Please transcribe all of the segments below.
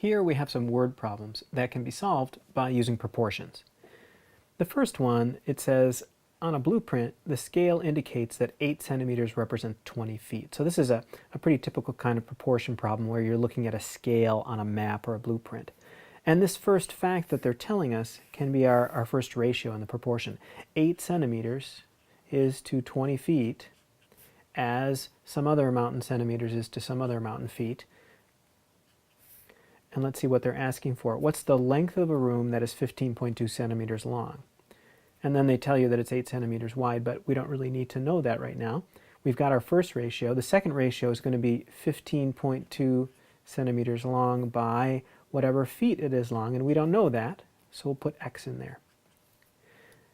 Here we have some word problems that can be solved by using proportions. The first one, it says, on a blueprint, the scale indicates that 8 centimeters represent 20 feet. So this is a pretty typical kind of proportion problem where you're looking at a scale on a map or a blueprint. And this first fact that they're telling us can be our first ratio in the proportion. 8 centimeters is to 20 feet as some other amount in centimeters is to some other amount in feet. And let's see what they're asking for. What's the length of a room that is 15.2 centimeters long? And then they tell you that it's 8 centimeters wide, but we don't really need to know that right now. We've got our first ratio. The second ratio is going to be 15.2 centimeters long by whatever feet it is long, and we don't know that, so we'll put x in there.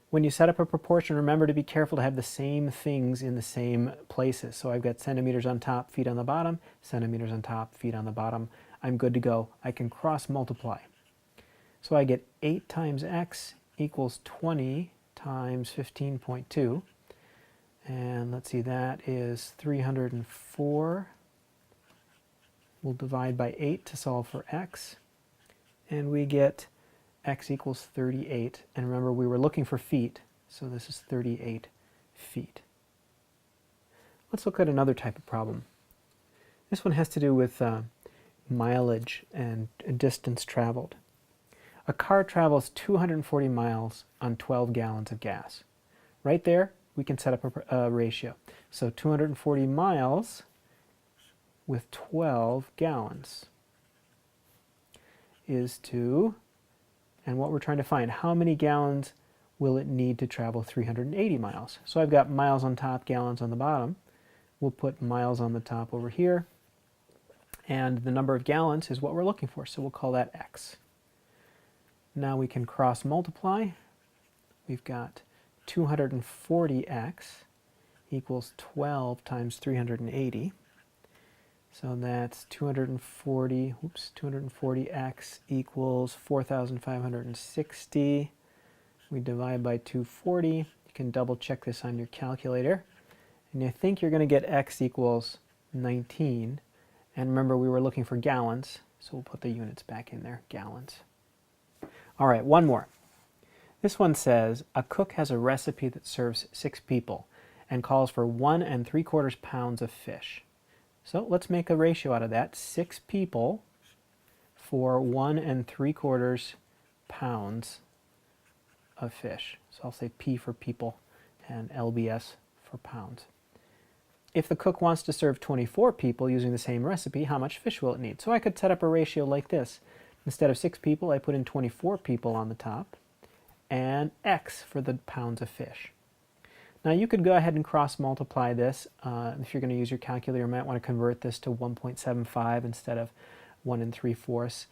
When you set up a proportion, remember to be careful to have the same things in the same places. So I've got centimeters on top, feet on the bottom, centimeters on top, feet on the bottom. I'm good to go. I can cross multiply. So I get 8 times x equals 20 times 15.2. And let's see, that is 304. We'll divide by 8 to solve for x. And we get x equals 38. And remember, we were looking for feet, so this is 38 feet. Let's look at another type of problem. This one has to do with mileage and distance traveled. A car travels 240 miles on 12 gallons of gas. Right there, we can set up a ratio. So 240 miles with 12 gallons is to, and what we're trying to find, how many gallons will it need to travel 380 miles? So I've got miles on top, gallons on the bottom. We'll put miles on the top over here. And the number of gallons is what we're looking for, so we'll call that x. Now we can cross multiply. We've got 240x equals 12 times 380. So that's 240x equals 4,560. We divide by 240. You can double check this on your calculator. And I think you're going to get x equals 19. And remember, we were looking for gallons, so we'll put the units back in there, gallons. All right, one more. This one says, a cook has a recipe that serves 6 people and calls for 1 3/4 pounds of fish. So let's make a ratio out of that. 6 people for 1 3/4 pounds of fish. So I'll say P for people and LBS for pounds. If the cook wants to serve 24 people using the same recipe, how much fish will it need? So I could set up a ratio like this. Instead of 6 people, I put in 24 people on the top, and x for the pounds of fish. Now you could go ahead and cross multiply this. If you're going to use your calculator, you might want to convert this to 1.75 instead of 1 3/4.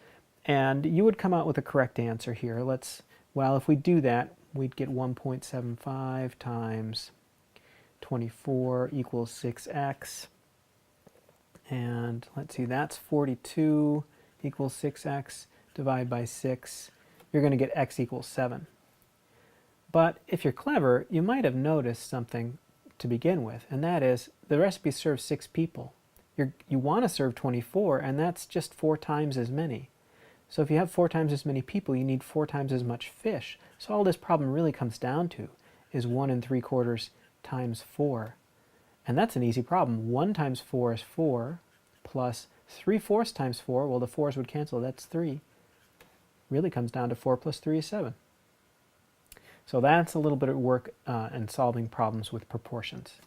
And you would come out with a correct answer here. Well, if we do that, we'd get 1.75 times 24 equals 6x. And let's see, that's 42 equals 6x. Divide by 6. You're going to get x equals 7. But if you're clever, you might have noticed something to begin with, and that is the recipe serves 6 people. You want to serve 24, and that's just 4 times as many. So if you have 4 times as many people, you need 4 times as much fish. So all this problem really comes down to is 1 3/4 times 4. And that's an easy problem. 1 times 4 is 4, plus 3/4 times 4, well, the 4's would cancel, that's 3. Really comes down to 4 plus 3 is 7. So that's a little bit of work in solving problems with proportions.